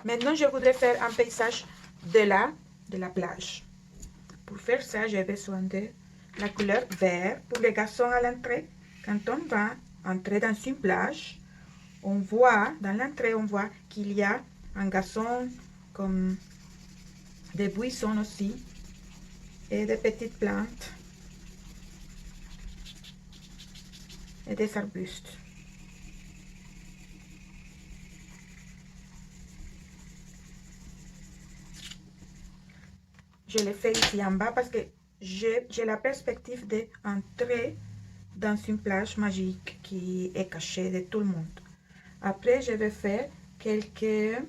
Maintenant, je voudrais faire un paysage de la plage. Pour faire ça, j'ai besoin de la couleur vert pour les garçons à l'entrée. Quand on va entrer dans une plage, on voit, dans l'entrée, on voit qu'il y a un gazon comme des buissons aussi et des petites plantes et des arbustes. Je l'ai fait ici en bas parce que j'ai la perspective d'entrer dans une plage magique qui est cachée de tout le monde. Après, je vais faire quelques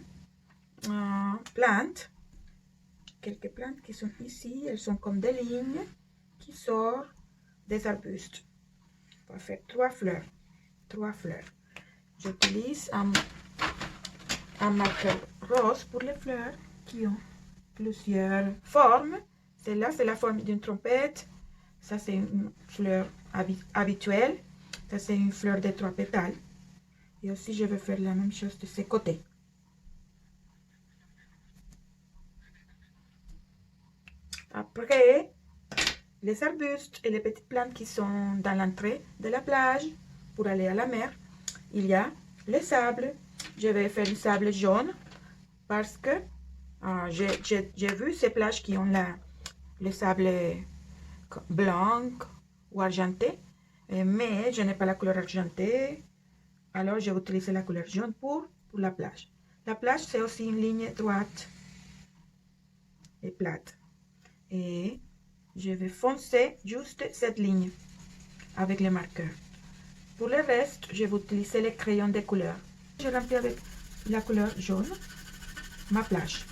plantes. Quelques plantes qui sont ici. Elles sont comme des lignes qui sortent des arbustes. On va faire 3 fleurs. 3 fleurs. J'utilise un marqueur rose pour les fleurs qui ont plusieurs formes. Celle-là, c'est la forme d'une trompette. Ça, c'est une fleur habituelle. Ça, c'est une fleur de 3 pétales. Et aussi, je vais faire la même chose de ce côté. Après, les arbustes et les petites plantes qui sont dans l'entrée de la plage pour aller à la mer, il y a le sable. Je vais faire du sable jaune parce que j'ai vu ces plages qui ont le sable blanc ou argenté, mais je n'ai pas la couleur argentée, alors j'ai utilisé la couleur jaune pour la plage. La plage, c'est aussi une ligne droite et plate. Et je vais foncer juste cette ligne avec les marqueurs. Pour le reste, je vais utiliser les crayons de couleur. Je remplis avec la couleur jaune ma plage.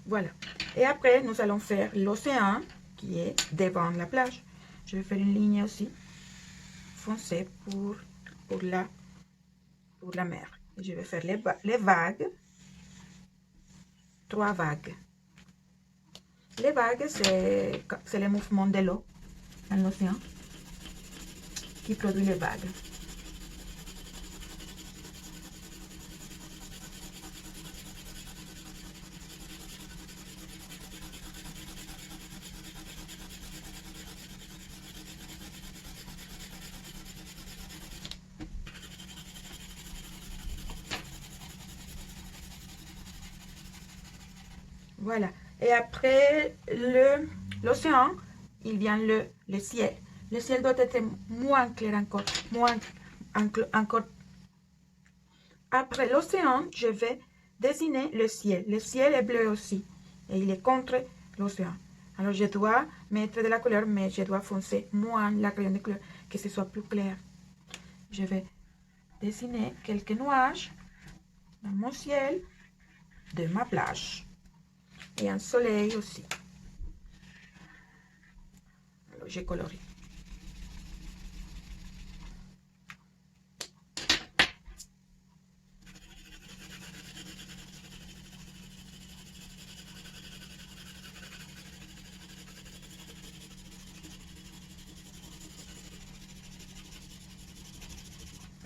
Voilà. Et après, nous allons faire l'océan qui est devant la plage. Je vais faire une ligne aussi foncée pour la mer. Et je vais faire les vagues. 3 vagues. Les vagues, c'est le mouvement de l'eau dans l'océan qui produit les vagues. Voilà. Et après l'océan, il vient le ciel. Le ciel doit être moins clair encore. Encore. Après l'océan, je vais dessiner le ciel. Le ciel est bleu aussi. Et il est contre l'océan. Alors, je dois mettre de la couleur, mais je dois foncer moins la crayon de couleur, que ce soit plus clair. Je vais dessiner quelques nuages dans mon ciel de ma plage. Et un soleil aussi. Alors, j'ai coloré.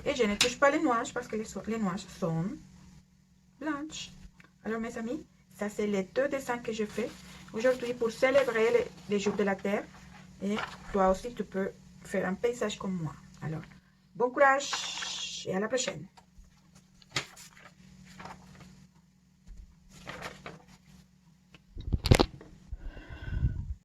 Et je ne touche pas les nuages parce que les nuages sont blanches. Alors mes amis, ça c'est les 2 dessins que je fais aujourd'hui pour célébrer les jours de la Terre. Et toi aussi tu peux faire un paysage comme moi. Alors, bon courage et à la prochaine.